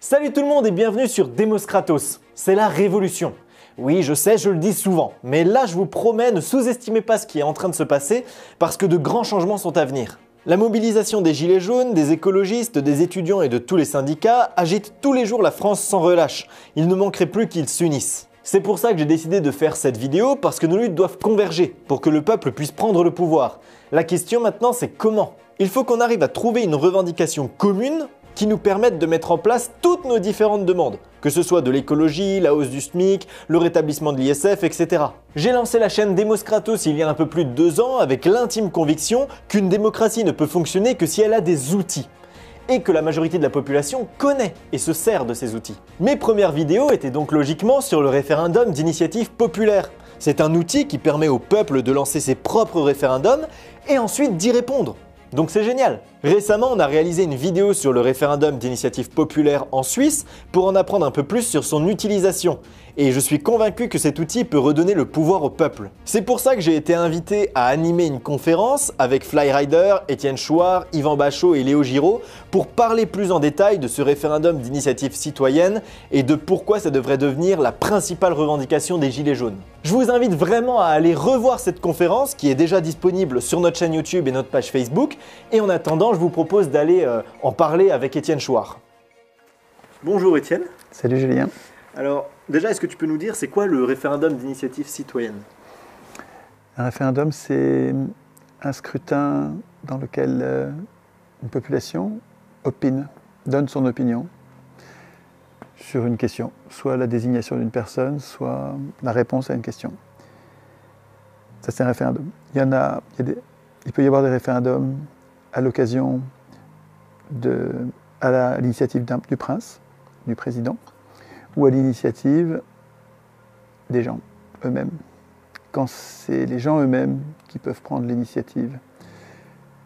Salut tout le monde et bienvenue sur Demos Kratos. C'est la révolution. Oui, je sais, je le dis souvent, mais là je vous promets, ne sous-estimez pas ce qui est en train de se passer parce que de grands changements sont à venir. La mobilisation des gilets jaunes, des écologistes, des étudiants et de tous les syndicats agite tous les jours la France sans relâche. Il ne manquerait plus qu'ils s'unissent. C'est pour ça que j'ai décidé de faire cette vidéo parce que nos luttes doivent converger pour que le peuple puisse prendre le pouvoir. La question maintenant c'est comment ? Il faut qu'on arrive à trouver une revendication commune qui nous permettent de mettre en place toutes nos différentes demandes, que ce soit de l'écologie, la hausse du SMIC, le rétablissement de l'ISF, etc. J'ai lancé la chaîne Demos Kratos il y a un peu plus de 2 ans avec l'intime conviction qu'une démocratie ne peut fonctionner que si elle a des outils et que la majorité de la population connaît et se sert de ces outils. Mes premières vidéos étaient donc logiquement sur le référendum d'initiative populaire. C'est un outil qui permet au peuple de lancer ses propres référendums et ensuite d'y répondre. Donc c'est génial. Récemment, on a réalisé une vidéo sur le référendum d'initiative populaire en Suisse pour en apprendre un peu plus sur son utilisation. Et je suis convaincu que cet outil peut redonner le pouvoir au peuple. C'est pour ça que j'ai été invité à animer une conférence avec Flyrider, Étienne Chouard, Yvan Bachot et Léo Giraud pour parler plus en détail de ce référendum d'initiative citoyenne et de pourquoi ça devrait devenir la principale revendication des Gilets jaunes. Je vous invite vraiment à aller revoir cette conférence qui est déjà disponible sur notre chaîne YouTube et notre page Facebook. Et en attendant, je vous propose d'aller en parler avec Étienne Chouard. Bonjour Étienne. Salut Julien. Alors déjà, est-ce que tu peux nous dire c'est quoi le référendum d'initiative citoyenne ? Un référendum, c'est un scrutin dans lequel une population opine, donne son opinion sur une question, soit la désignation d'une personne, soit la réponse à une question. Ça, c'est un référendum. Il peut y avoir des référendums à l'occasion à l'initiative du prince, du président, ou à l'initiative des gens eux-mêmes. Quand c'est les gens eux-mêmes qui peuvent prendre l'initiative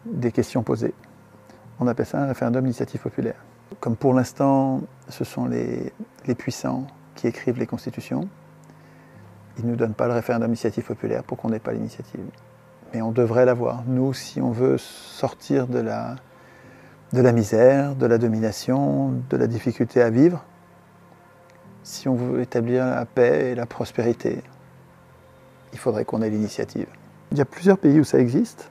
des questions posées, on appelle ça un référendum d'initiative populaire. Comme pour l'instant, ce sont les puissants qui écrivent les constitutions, ils ne nous donnent pas le référendum d'initiative populaire pour qu'on n'ait pas l'initiative. Mais on devrait l'avoir. Nous, si on veut sortir de la misère, de la domination, de la difficulté à vivre, si on veut établir la paix et la prospérité, il faudrait qu'on ait l'initiative. Il y a plusieurs pays où ça existe,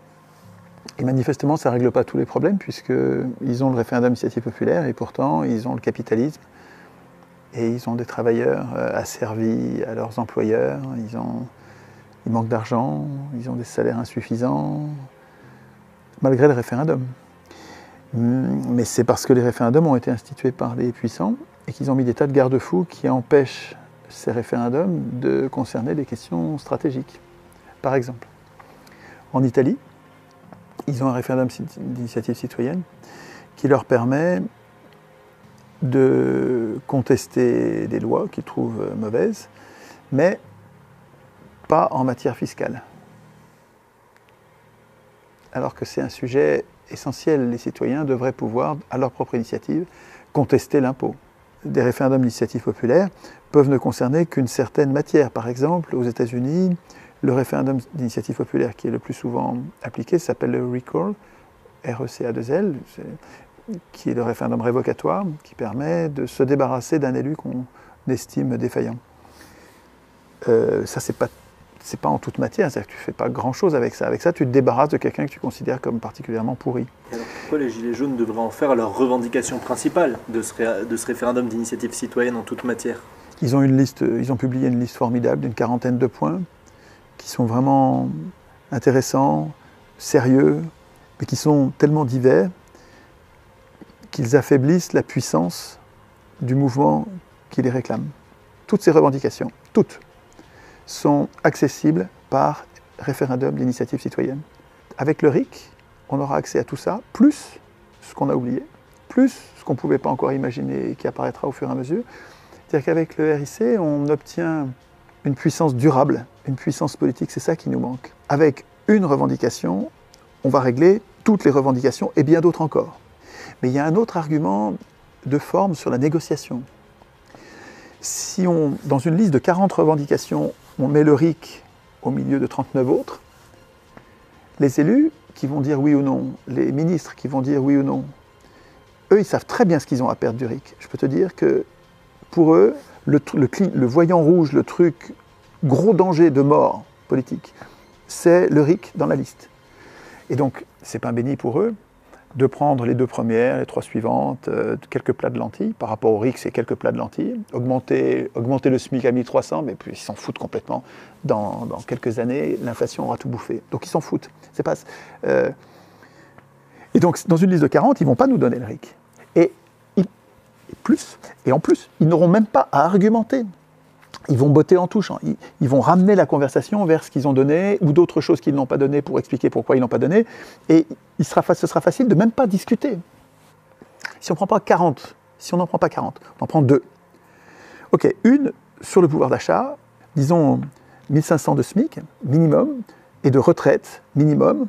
et manifestement ça ne règle pas tous les problèmes, puisqu'ils ont le référendum d'initiative populaire, et pourtant ils ont le capitalisme, et ils ont des travailleurs asservis à leurs employeurs, ils manquent d'argent, ils ont des salaires insuffisants, malgré le référendum. Mais c'est parce que les référendums ont été institués par les puissants et qu'ils ont mis des tas de garde-fous qui empêchent ces référendums de concerner des questions stratégiques. Par exemple, en Italie, ils ont un référendum d'initiative citoyenne qui leur permet de contester des lois qu'ils trouvent mauvaises, mais pas en matière fiscale. Alors que c'est un sujet essentiel, les citoyens devraient pouvoir, à leur propre initiative, contester l'impôt. Des référendums d'initiative populaire peuvent ne concerner qu'une certaine matière. Par exemple, aux États-Unis, le référendum d'initiative populaire qui est le plus souvent appliqué s'appelle le recall, RECA2L, qui est le référendum révocatoire, qui permet de se débarrasser d'un élu qu'on estime défaillant. Ça, c'est pas en toute matière, c'est-à-dire que tu ne fais pas grand-chose avec ça. Avec ça, tu te débarrasses de quelqu'un que tu considères comme particulièrement pourri. Et alors pourquoi les Gilets jaunes devraient en faire leur revendication principale de ce référendum d'initiative citoyenne en toute matière ? Ils ont publié une liste formidable d'une 40aine de points qui sont vraiment intéressants, sérieux, mais qui sont tellement divers qu'ils affaiblissent la puissance du mouvement qui les réclame. Toutes ces revendications, toutes, sont accessibles par référendum d'initiative citoyenne. Avec le RIC, on aura accès à tout ça, plus ce qu'on a oublié, plus ce qu'on ne pouvait pas encore imaginer et qui apparaîtra au fur et à mesure. C'est-à-dire qu'avec le RIC, on obtient une puissance durable, une puissance politique, c'est ça qui nous manque. Avec une revendication, on va régler toutes les revendications et bien d'autres encore. Mais il y a un autre argument de forme sur la négociation. Si dans une liste de 40 revendications, on met le RIC au milieu de 39 autres, les élus qui vont dire oui ou non, les ministres qui vont dire oui ou non, eux, ils savent très bien ce qu'ils ont à perdre du RIC. Je peux te dire que pour eux, le voyant rouge, le truc, gros danger de mort politique, c'est le RIC dans la liste. Et donc, c'est pain béni pour eux de prendre les 2 premières, les 3 suivantes, quelques plats de lentilles. Par rapport au RIC, c'est quelques plats de lentilles. Augmenter le SMIC à 1300, mais puis ils s'en foutent complètement. Dans quelques années, l'inflation aura tout bouffé. Donc ils s'en foutent. C'est pas, Et donc, dans une liste de 40, ils ne vont pas nous donner le RIC. Et en plus, ils n'auront même pas à argumenter. Ils vont botter en touche. Ils vont ramener la conversation vers ce qu'ils ont donné ou d'autres choses qu'ils n'ont pas donné pour expliquer pourquoi ils n'ont pas donné. Et ce sera facile de même pas discuter. Si on n'en prend pas 40, on en prend 2. Ok, une sur le pouvoir d'achat, disons 1500 de SMIC minimum et de retraite minimum.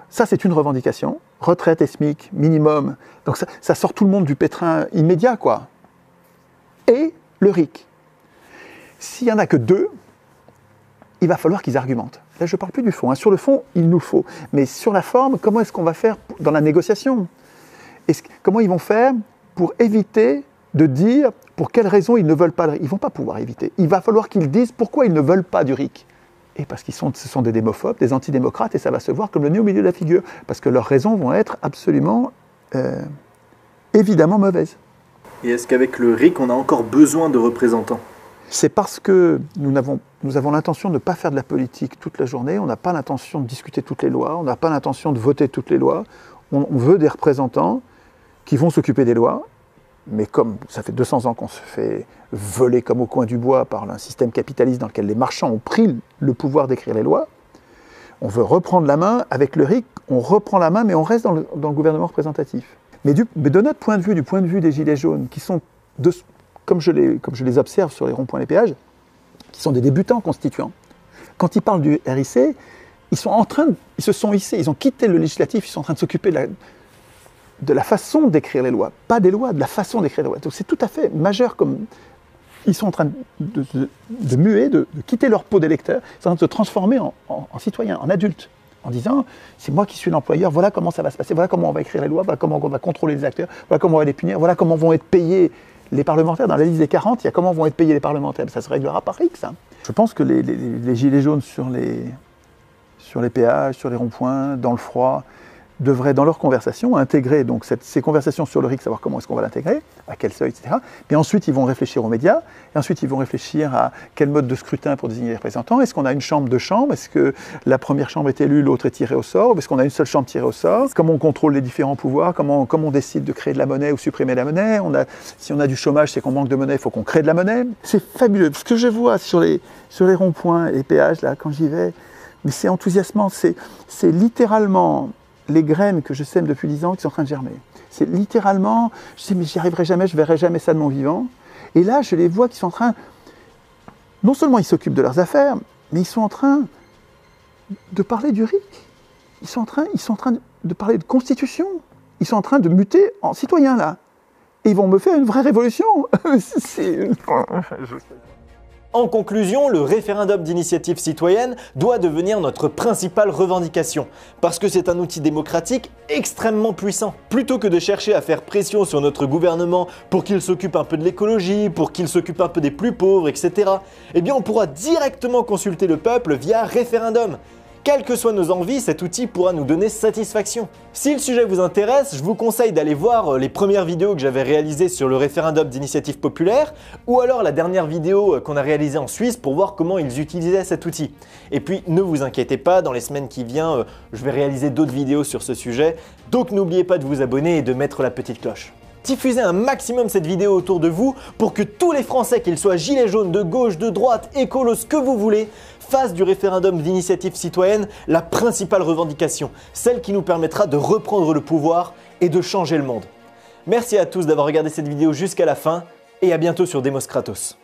Ça, c'est une revendication. Retraite et SMIC minimum. Donc ça sort tout le monde du pétrin immédiat, quoi. Et le RIC. S'il n'y en a que 2, il va falloir qu'ils argumentent. Là, je ne parle plus du fond. Hein. Sur le fond, il nous faut. Mais sur la forme, comment est-ce qu'on va faire dans la négociation? Comment ils vont faire pour éviter de dire pour quelles raisons ils ne veulent pas le RIC? Ils ne vont pas pouvoir éviter. Il va falloir qu'ils disent pourquoi ils ne veulent pas du RIC. Et parce ce sont des démophobes, des antidémocrates, et ça va se voir comme le nez au milieu de la figure. Parce que leurs raisons vont être absolument, évidemment mauvaises. Et est-ce qu'avec le RIC, on a encore besoin de représentants? C'est parce que nous avons l'intention de ne pas faire de la politique toute la journée, on n'a pas l'intention de discuter toutes les lois, on n'a pas l'intention de voter toutes les lois. On veut des représentants qui vont s'occuper des lois, mais comme ça fait 200 ans qu'on se fait voler comme au coin du bois par un système capitaliste dans lequel les marchands ont pris le pouvoir d'écrire les lois, on veut reprendre la main. Avec le RIC, on reprend la main, mais on reste dans le gouvernement représentatif. Mais de notre point de vue, du point de vue des Gilets jaunes, qui sont, comme je les observe sur les ronds-points et les péages, qui sont des débutants constituants, quand ils parlent du RIC, ils se sont hissés, ils ont quitté le législatif, ils sont en train de s'occuper de la façon d'écrire les lois, pas des lois, de la façon d'écrire les lois. Donc c'est tout à fait majeur comme... Ils sont en train de muer, de quitter leur peau d'électeurs, ils sont en train de se transformer en citoyens, en adultes, en disant c'est moi qui suis l'employeur, voilà comment ça va se passer, voilà comment on va écrire les lois, voilà comment on va contrôler les acteurs, voilà comment on va les punir, voilà comment vont être payés les parlementaires. Dans la liste des 40, il y a comment vont être payés les parlementaires. Ça se réglera par RIC, ça. Je pense que les gilets jaunes sur les péages, sur les ronds-points, dans le froid, devraient, dans leur conversation, intégrer donc ces conversations sur le RIC, savoir comment est-ce qu'on va l'intégrer, à quel seuil, etc. Puis ensuite, ils vont réfléchir aux médias, et ensuite, ils vont réfléchir à quel mode de scrutin pour désigner les représentants. Est-ce qu'on a une chambre, 2 chambres? Est-ce que la première chambre est élue, l'autre est tirée au sort? Est-ce qu'on a une seule chambre tirée au sort? Comment on contrôle les différents pouvoirs? Comment on décide de créer de la monnaie ou supprimer la monnaie? Si on a du chômage, c'est qu'on manque de monnaie, il faut qu'on crée de la monnaie. C'est fabuleux. Ce que je vois sur les ronds-points et les péages, là, quand j'y vais, mais c'est enthousiasmant. C'est littéralement les graines que je sème depuis 10 ans qui sont en train de germer. C'est littéralement, je sais mais j'y arriverai jamais, je verrai jamais ça de mon vivant. Et là, je les vois qui sont en train, non seulement ils s'occupent de leurs affaires, mais ils sont en train de parler du RIC. Ils sont en train de parler de constitution. Ils sont en train de muter en citoyens, là. Et ils vont me faire une vraie révolution. En conclusion, le référendum d'initiative citoyenne doit devenir notre principale revendication, parce que c'est un outil démocratique extrêmement puissant. Plutôt que de chercher à faire pression sur notre gouvernement pour qu'il s'occupe un peu de l'écologie, pour qu'il s'occupe un peu des plus pauvres, etc., eh bien on pourra directement consulter le peuple via référendum. Quelles que soient nos envies, cet outil pourra nous donner satisfaction. Si le sujet vous intéresse, je vous conseille d'aller voir les premières vidéos que j'avais réalisées sur le référendum d'initiative populaire, ou alors la dernière vidéo qu'on a réalisée en Suisse pour voir comment ils utilisaient cet outil. Et puis ne vous inquiétez pas, dans les semaines qui viennent, je vais réaliser d'autres vidéos sur ce sujet, donc n'oubliez pas de vous abonner et de mettre la petite cloche. Diffusez un maximum cette vidéo autour de vous pour que tous les Français, qu'ils soient gilets jaunes, de gauche, de droite, écolos, ce que vous voulez, fassent du référendum d'initiative citoyenne la principale revendication, celle qui nous permettra de reprendre le pouvoir et de changer le monde. Merci à tous d'avoir regardé cette vidéo jusqu'à la fin et à bientôt sur Demos Kratos.